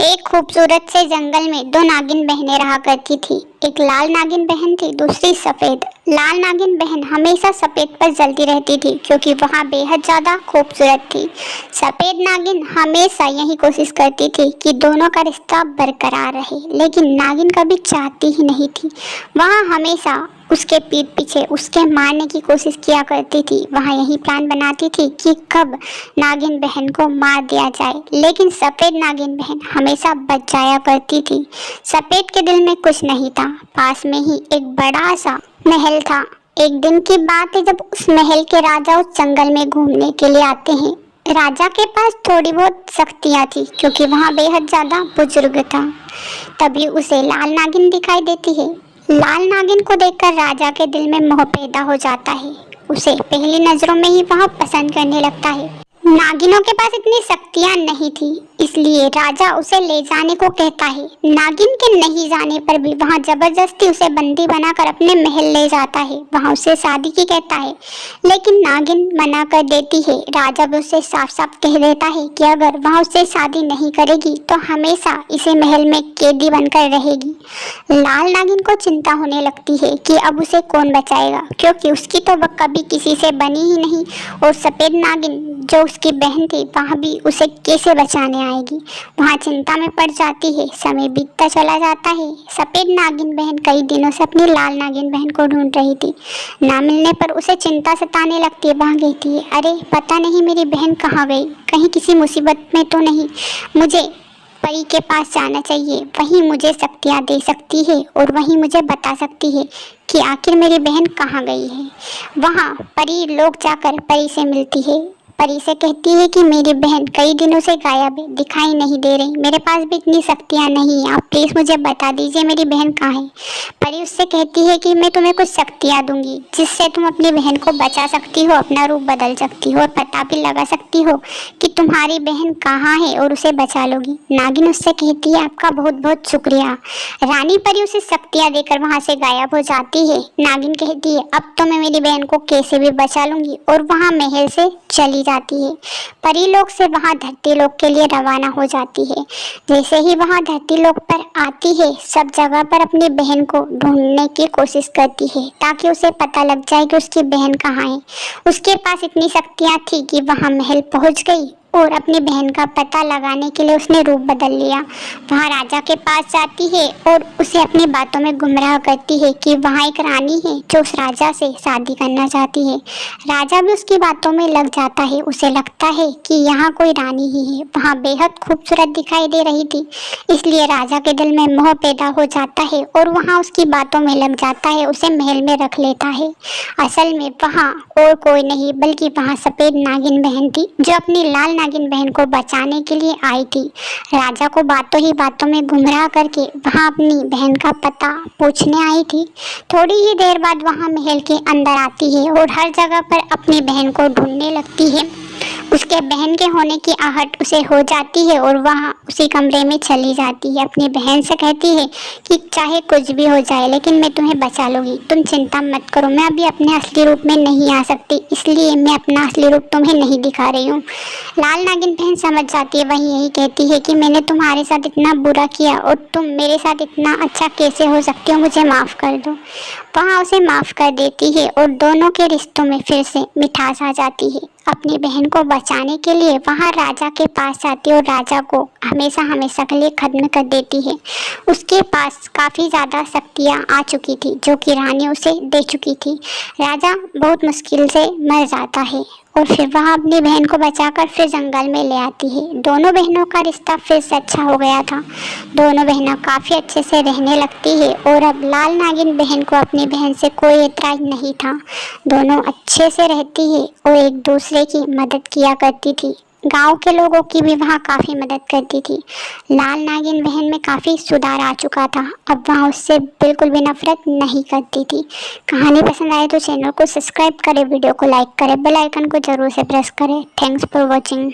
एक खूबसूरत से जंगल में दो नागिन बहनें रहा करती थी। एक लाल नागिन बहन थी, दूसरी सफेद। लाल नागिन बहन हमेशा सफेद पर जलती रहती थी क्योंकि वहाँ बेहद ज्यादा खूबसूरत थी। सफेद नागिन हमेशा यही कोशिश करती थी कि दोनों का रिश्ता बरकरार रहे, लेकिन नागिन कभी चाहती ही नहीं थी। वहाँ हमेशा उसके पीठ पीछे उसके मारने की कोशिश किया करती थी। वहाँ यही प्लान बनाती थी कि कब नागिन बहन को मार दिया जाए, लेकिन सफेद नागिन बहन हमेशा बच जाया करती थी। सफेद के दिल में कुछ नहीं था। पास में ही एक बड़ा सा महल था। एक दिन की बात है जब उस महल के राजा उस जंगल में घूमने के लिए आते हैं। राजा के पास थोड़ी बहुत शक्तियाँ थी क्योंकि वहाँ बेहद ज्यादा बुजुर्ग था। तभी उसे लाल नागिन दिखाई देती है। लाल नागिन को देखकर राजा के दिल में मोह पैदा हो जाता है। उसे पहली नजरों में ही वह पसंद करने लगता है। नागिनों के पास इतनी शक्तियां नहीं थी, इसलिए राजा उसे ले जाने को कहता है। नागिन के नहीं जाने पर भी वहाँ जबरदस्ती उसे बंदी बनाकर अपने महल ले जाता है। वहाँ उसे शादी की कहता है, लेकिन नागिन मना कर देती है। राजा भी उसे साफ साफ कह देता है कि अगर वहाँ उससे शादी नहीं करेगी तो हमेशा इसे महल में कैदी बनकर रहेगी। लाल नागिन को चिंता होने लगती है कि अब उसे कौन बचाएगा, क्योंकि उसकी तो वह कभी किसी से बनी ही नहीं। और सफेद नागिन जो उसकी बहन थी वह भी उसे कैसे बचाने आएगी। वहाँ चिंता में पड़ जाती है। समय बीतता चला जाता है। सफेद नागिन बहन कई दिनों से अपनी लाल नागिन बहन को ढूंढ रही थी। ना मिलने पर उसे चिंता सताने लगती है। वह कहती है, अरे पता नहीं मेरी बहन कहाँ गई, कहीं किसी मुसीबत में तो नहीं। मुझे परी के पास जाना चाहिए, वही मुझे शक्तियाँ दे सकती है और वही मुझे बता सकती है कि आखिर मेरी बहन कहाँ गई है। वहाँ परी लोग जाकर परी से मिलती है। परी से कहती है कि मेरी बहन कई दिनों से गायब है, दिखाई नहीं दे रही। मेरे पास भी इतनी शक्तियाँ नहीं, आप प्लीज़ मुझे बता दीजिए मेरी बहन कहाँ है। परी उससे कहती है कि मैं तुम्हें कुछ शक्तियाँ दूंगी जिससे तुम अपनी बहन को बचा सकती हो, अपना रूप बदल सकती हो और पता भी लगा सकती हो कि तुम्हारी बहन कहाँ है और उसे बचा लोगी। नागिन उससे कहती है, आपका बहुत बहुत शुक्रिया। रानी परी उसे शक्तियाँ देकर वहाँ से गायब हो जाती है। नागिन कहती है, अब तो मैं मेरी बहन को कैसे भी बचा लूंगी, और वहाँ महल से चली जाती है। परी लोक से वहाँ धरती लोक के लिए रवाना हो जाती है। जैसे ही वहाँ धरती लोक पर आती है, सब जगह पर अपनी बहन को ढूंढने की कोशिश करती है ताकि उसे पता लग जाए कि उसकी बहन कहाँ है। उसके पास इतनी शक्तियाँ थी कि वहाँ महल पहुँच गई और अपनी बहन का पता लगाने के लिए उसने रूप बदल लिया। वहाँ राजा के पास जाती है और उसे अपनी बातों में गुमराह करती है कि वहाँ एक रानी है जो उस राजा से शादी करना चाहती है। राजा भी उसकी बातों में लग जाता है। उसे लगता है कि यहाँ कोई रानी ही है। वहाँ बेहद खूबसूरत दिखाई दे रही थी, इसलिए राजा के दिल में मोह पैदा हो जाता है और वहाँ उसकी बातों में लग जाता है। उसे महल में रख लेता है। असल में वहाँ और कोई नहीं बल्कि वहाँ सफेद नागिन बहन थी जो अपनी लाल नागिन बहन को बचाने के लिए आई थी। राजा को बातों ही बातों में गुमराह करके वहाँ अपनी बहन का पता पूछने आई थी। थोड़ी ही देर बाद वहाँ महल के अंदर आती है और हर जगह पर अपनी बहन को ढूंढने लगती है। उसके बहन के होने की आहट उसे हो जाती है और वहाँ उसी कमरे में चली जाती है। अपनी बहन से कहती है कि चाहे कुछ भी हो जाए लेकिन मैं तुम्हें बचा लूँगी, तुम चिंता मत करो। मैं अभी अपने असली रूप में नहीं आ सकती, इसलिए मैं अपना असली रूप तुम्हें नहीं दिखा रही हूँ। लाल नागिन बहन समझ जाती है। वही यही कहती है कि मैंने तुम्हारे साथ इतना बुरा किया और तुम मेरे साथ इतना अच्छा कैसे हो सकते हो, मुझे माफ़ कर दो। वहाँ उसे माफ़ कर देती है और दोनों के रिश्तों में फिर से मिठास आ जाती है। अपनी बहन को बचाने के लिए वहाँ राजा के पास जाती है और राजा को हमेशा हमेशा के लिए खत्म कर देती है। उसके पास काफ़ी ज़्यादा शक्तियाँ आ चुकी थी जो कि रानी उसे दे चुकी थी। राजा बहुत मुश्किल से मर जाता है और फिर वह अपनी बहन को बचाकर फिर जंगल में ले आती है। दोनों बहनों का रिश्ता फिर से अच्छा हो गया था। दोनों बहनें काफ़ी अच्छे से रहने लगती है और अब लाल नागिन बहन को अपनी बहन से कोई एतराज़ नहीं था। दोनों अच्छे से रहती है और एक दूसरे की मदद किया करती थी। गांव के लोगों की भी वहाँ काफ़ी मदद करती थी। लाल नागिन बहन में काफ़ी सुधार आ चुका था। अब वहाँ उससे बिल्कुल भी नफरत नहीं करती थी। कहानी पसंद आए तो चैनल को सब्सक्राइब करें, वीडियो को लाइक करें, बेल आइकन को जरूर से प्रेस करें। Thanks for watching.